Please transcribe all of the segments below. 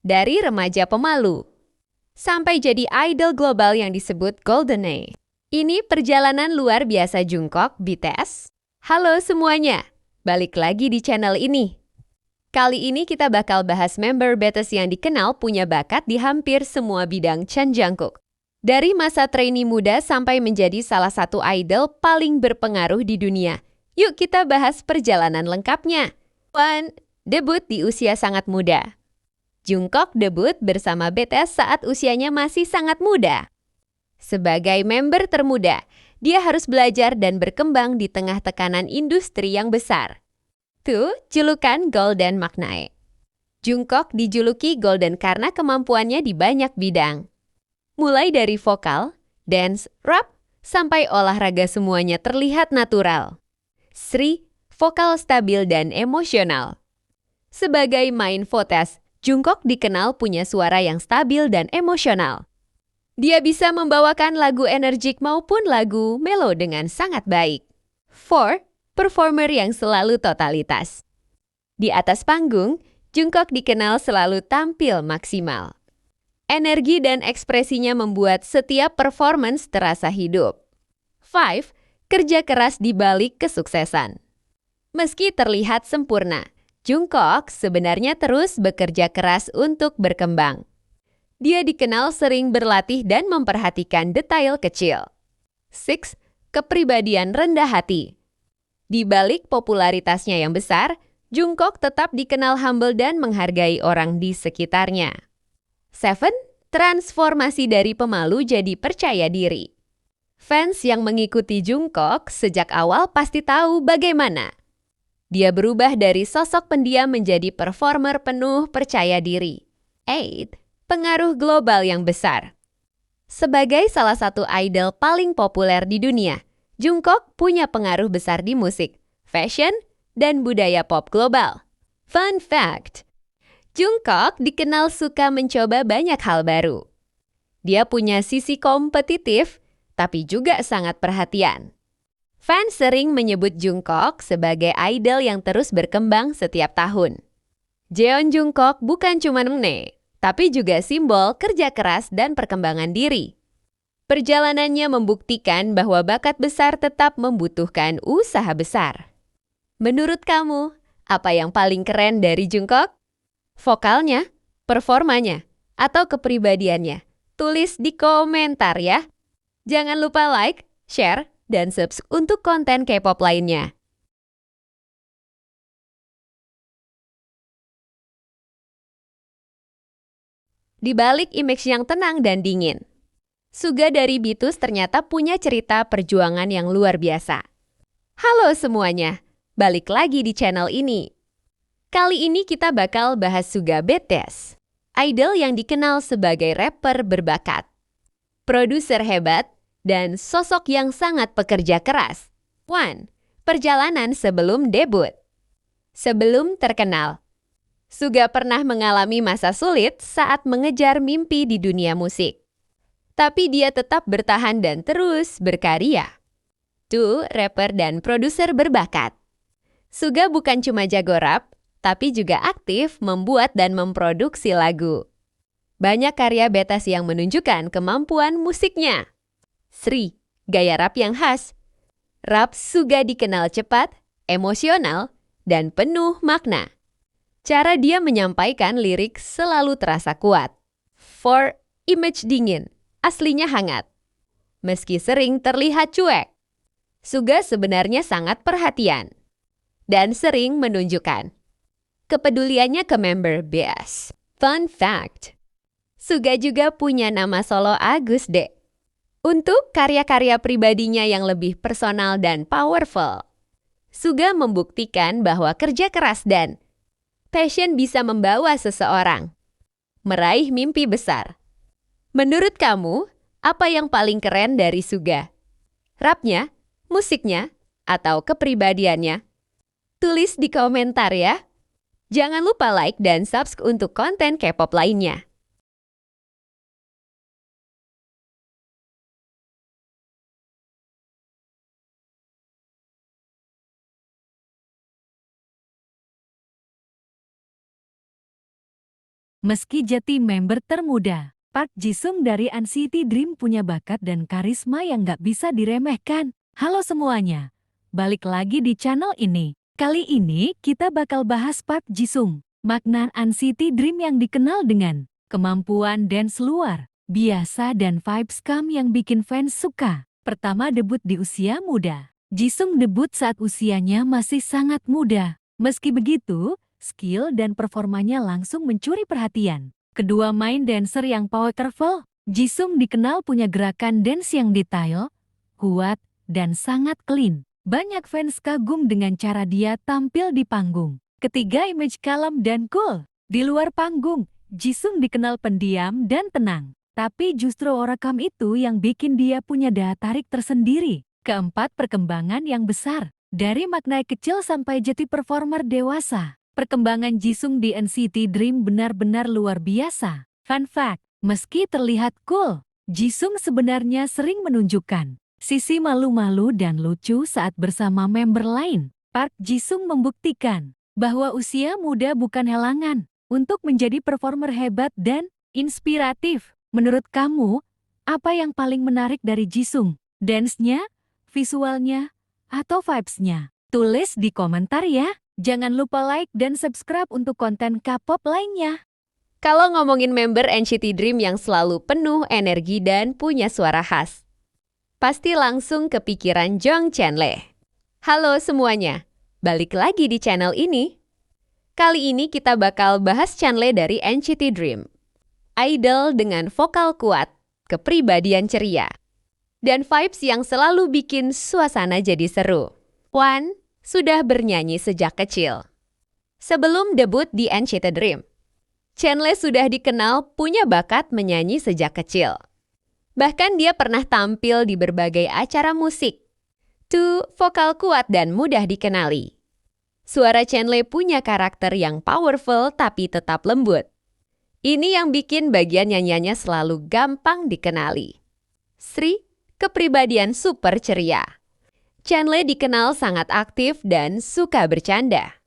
Dari remaja pemalu sampai jadi idol global yang disebut Golden Age. Ini perjalanan luar biasa Jungkook BTS. Halo semuanya, balik lagi di channel ini. Kali ini kita bakal bahas member BTS yang dikenal punya bakat di hampir semua bidang Chan Jungkook. Dari masa trainee muda sampai menjadi salah satu idol paling berpengaruh di dunia. Yuk kita bahas perjalanan lengkapnya. 1. Debut di usia sangat muda. Jungkook debut bersama BTS saat usianya masih sangat muda. Sebagai member termuda, dia harus belajar dan berkembang di tengah tekanan industri yang besar. Tuh, julukan Golden maknae. Jungkook dijuluki Golden karena kemampuannya di banyak bidang. Mulai dari vokal, dance, rap, sampai olahraga semuanya terlihat natural. Sri, vokal stabil dan emosional. Sebagai main votes, Jungkook dikenal punya suara yang stabil dan emosional. Dia bisa membawakan lagu energik maupun lagu melo dengan sangat baik. 4. Performer yang selalu totalitas. Di atas panggung, Jungkook dikenal selalu tampil maksimal. Energi dan ekspresinya membuat setiap performance terasa hidup. 5. Kerja keras di balik kesuksesan. Meski terlihat sempurna, Jungkook sebenarnya terus bekerja keras untuk berkembang. Dia dikenal sering berlatih dan memperhatikan detail kecil. 6. Kepribadian rendah hati. Di balik popularitasnya yang besar, Jungkook tetap dikenal humble dan menghargai orang di sekitarnya. 7. Transformasi dari pemalu jadi percaya diri. Fans yang mengikuti Jungkook sejak awal pasti tahu bagaimana dia berubah dari sosok pendiam menjadi performer penuh percaya diri. 8. Pengaruh global yang besar. Sebagai salah satu idol paling populer di dunia, Jungkook punya pengaruh besar di musik, fashion, dan budaya pop global. Fun fact, Jungkook dikenal suka mencoba banyak hal baru. Dia punya sisi kompetitif, tapi juga sangat perhatian. Fans sering menyebut Jungkook sebagai idol yang terus berkembang setiap tahun. Jeon Jungkook bukan cuma mene, tapi juga simbol kerja keras dan perkembangan diri. Perjalanannya membuktikan bahwa bakat besar tetap membutuhkan usaha besar. Menurut kamu, apa yang paling keren dari Jungkook? Vokalnya, performanya, atau kepribadiannya? Tulis di komentar ya. Jangan lupa like, share, dan subscribe untuk konten K-pop lainnya. Di balik image yang tenang dan dingin, Suga dari BTS ternyata punya cerita perjuangan yang luar biasa. Halo semuanya, balik lagi di channel ini. Kali ini kita bakal bahas Suga BTS, idol yang dikenal sebagai rapper berbakat, produser hebat, dan sosok yang sangat pekerja keras. 1. Perjalanan sebelum debut. Sebelum terkenal, Suga pernah mengalami masa sulit saat mengejar mimpi di dunia musik. Tapi dia tetap bertahan dan terus berkarya. 2. Rapper dan produser berbakat. Suga bukan cuma jago rap, tapi juga aktif membuat dan memproduksi lagu. Banyak karya BTS yang menunjukkan kemampuan musiknya. 3. Gaya rap yang khas. Rap Suga dikenal cepat, emosional, dan penuh makna. Cara dia menyampaikan lirik selalu terasa kuat. 4. Image dingin, aslinya hangat. Meski sering terlihat cuek, Suga sebenarnya sangat perhatian dan sering menunjukkan kepeduliannya ke member BTS. Fun fact, Suga juga punya nama solo Agus D. Untuk karya-karya pribadinya yang lebih personal dan powerful, Suga membuktikan bahwa kerja keras dan passion bisa membawa seseorang meraih mimpi besar. Menurut kamu, apa yang paling keren dari Suga? Rapnya, musiknya, atau kepribadiannya? Tulis di komentar ya. Jangan lupa like dan subscribe untuk konten K-pop lainnya. Meski jadi member termuda, Park Ji-sung dari NCT Dream punya bakat dan karisma yang gak bisa diremehkan. Halo semuanya, balik lagi di channel ini. Kali ini kita bakal bahas Park Ji-sung, makna NCT Dream yang dikenal dengan kemampuan dance luar biasa dan vibes calm yang bikin fans suka. Pertama debut di usia muda. Ji-sung debut saat usianya masih sangat muda. Meski begitu, skill dan performanya langsung mencuri perhatian. Kedua main dancer yang powerful, Ji-sung dikenal punya gerakan dance yang detail, kuat, dan sangat clean. Banyak fans kagum dengan cara dia tampil di panggung. Ketiga, image kalem dan cool. Di luar panggung, Ji-sung dikenal pendiam dan tenang. Tapi justru aura calm itu yang bikin dia punya daya tarik tersendiri. Keempat, perkembangan yang besar. Dari makna kecil sampai jadi performer dewasa. Perkembangan Ji-sung di NCT Dream benar-benar luar biasa. Fun fact, meski terlihat cool, Ji-sung sebenarnya sering menunjukkan sisi malu-malu dan lucu saat bersama member lain. Park Ji-sung membuktikan bahwa usia muda bukan halangan untuk menjadi performer hebat dan inspiratif. Menurut kamu, apa yang paling menarik dari Ji-sung? Dance-nya, visualnya, atau vibes-nya? Tulis di komentar ya. Jangan lupa like dan subscribe untuk konten K-pop lainnya. Kalau ngomongin member NCT Dream yang selalu penuh energi dan punya suara khas, pasti langsung kepikiran Jong Chenle. Halo semuanya, balik lagi di channel ini. Kali ini kita bakal bahas Chenle dari NCT Dream. Idol dengan vokal kuat, kepribadian ceria, dan vibes yang selalu bikin suasana jadi seru. Hwan sudah bernyanyi sejak kecil. Sebelum debut di NCT Dream, Chenle sudah dikenal punya bakat menyanyi sejak kecil. Bahkan dia pernah tampil di berbagai acara musik. Tuh, vokal kuat dan mudah dikenali. Suara Chenle punya karakter yang powerful tapi tetap lembut. Ini yang bikin bagian nyanyiannya selalu gampang dikenali. Sri, kepribadian super ceria. Chenle dikenal sangat aktif dan suka bercanda.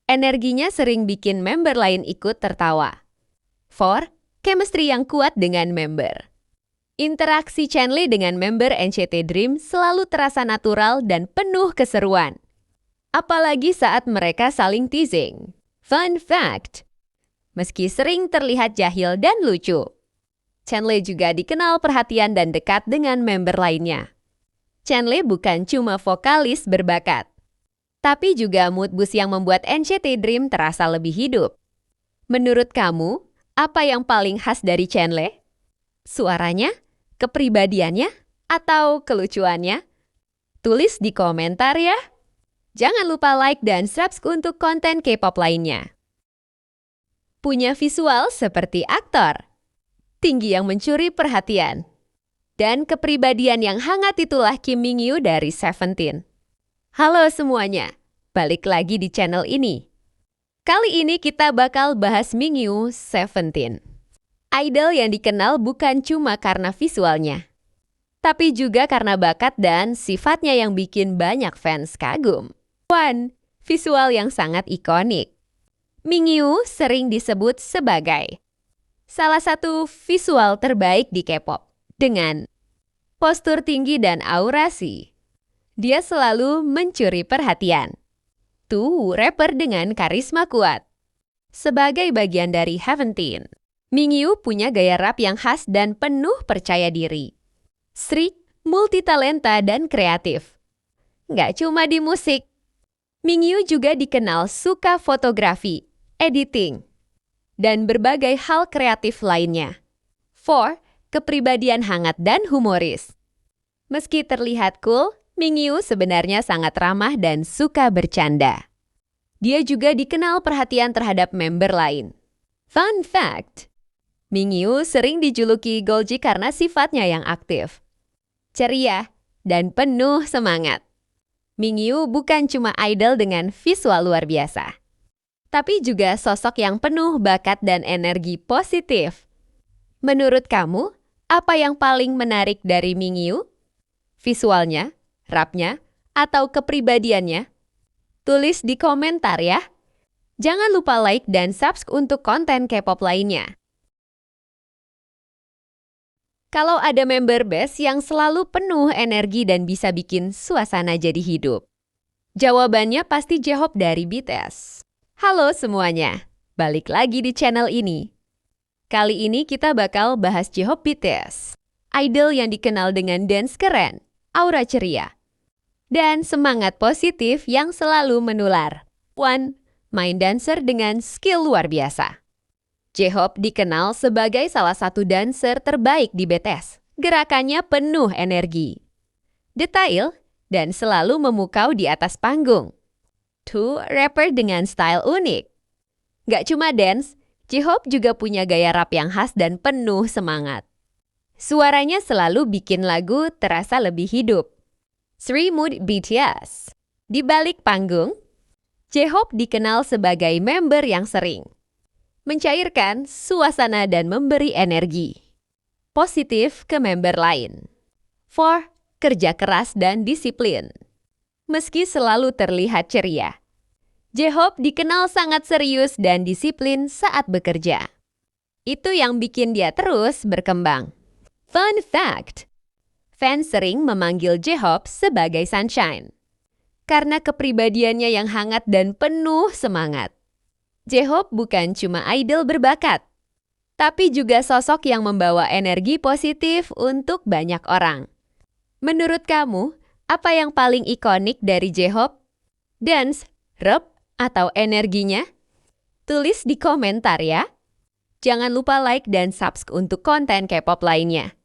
Energinya sering bikin member lain ikut tertawa. 4. Chemistry yang kuat dengan member. Interaksi Chenle dengan member NCT Dream selalu terasa natural dan penuh keseruan. Apalagi saat mereka saling teasing. Fun fact, meski sering terlihat jahil dan lucu, Chenle juga dikenal perhatian dan dekat dengan member lainnya. Chenle bukan cuma vokalis berbakat, tapi juga mood boost yang membuat NCT Dream terasa lebih hidup. Menurut kamu, apa yang paling khas dari Chenle? Suaranya, kepribadiannya, atau kelucuannya? Tulis di komentar ya. Jangan lupa like dan subscribe untuk konten K-pop lainnya. Punya visual seperti aktor, tinggi yang mencuri perhatian, dan kepribadian yang hangat itulah Kim Mingyu dari Seventeen. Halo semuanya, balik lagi di channel ini. Kali ini kita bakal bahas Mingyu Seventeen. Idol yang dikenal bukan cuma karena visualnya, tapi juga karena bakat dan sifatnya yang bikin banyak fans kagum. 1. Visual yang sangat ikonik. Mingyu sering disebut sebagai salah satu visual terbaik di K-pop. Dengan postur tinggi dan aurasi, dia selalu mencuri perhatian. Tuh, rapper dengan karisma kuat. Sebagai bagian dari Seventeen, Mingyu punya gaya rap yang khas dan penuh percaya diri. Sri, multitalenta dan kreatif. Nggak cuma di musik, Mingyu juga dikenal suka fotografi, editing, dan berbagai hal kreatif lainnya. 4. Kepribadian hangat dan humoris. Meski terlihat cool, Mingyu sebenarnya sangat ramah dan suka bercanda. Dia juga dikenal perhatian terhadap member lain. Fun fact, Mingyu sering dijuluki Golgi karena sifatnya yang aktif, ceria, dan penuh semangat. Mingyu bukan cuma idol dengan visual luar biasa, tapi juga sosok yang penuh bakat dan energi positif. Menurut kamu, apa yang paling menarik dari Mingyu? Visualnya, rapnya, atau kepribadiannya? Tulis di komentar ya. Jangan lupa like dan subscribe untuk konten K-pop lainnya. Kalau ada member best yang selalu penuh energi dan bisa bikin suasana jadi hidup? Jawabannya pasti J-Hope dari BTS. Halo semuanya, balik lagi di channel ini. Kali ini kita bakal bahas J-Hope BTS, idol yang dikenal dengan dance keren, aura ceria, dan semangat positif yang selalu menular. One, main dancer dengan skill luar biasa. J-Hope dikenal sebagai salah satu dancer terbaik di BTS. Gerakannya penuh energi, detail, dan selalu memukau di atas panggung. Two, rapper dengan style unik. Gak cuma dance, J-Hope juga punya gaya rap yang khas dan penuh semangat. Suaranya selalu bikin lagu terasa lebih hidup. Three, mood BTS. Di balik panggung, J-Hope dikenal sebagai member yang sering mencairkan suasana dan memberi energi positif ke member lain. 4. Kerja keras dan disiplin. Meski selalu terlihat ceria, J-Hope dikenal sangat serius dan disiplin saat bekerja. Itu yang bikin dia terus berkembang. Fun fact, fans sering memanggil J-Hope sebagai Sunshine karena kepribadiannya yang hangat dan penuh semangat. J-Hope bukan cuma idol berbakat, tapi juga sosok yang membawa energi positif untuk banyak orang. Menurut kamu, apa yang paling ikonik dari J-Hope? Dance, rap, atau energinya? Tulis di komentar ya. Jangan lupa like dan subscribe untuk konten K-pop lainnya.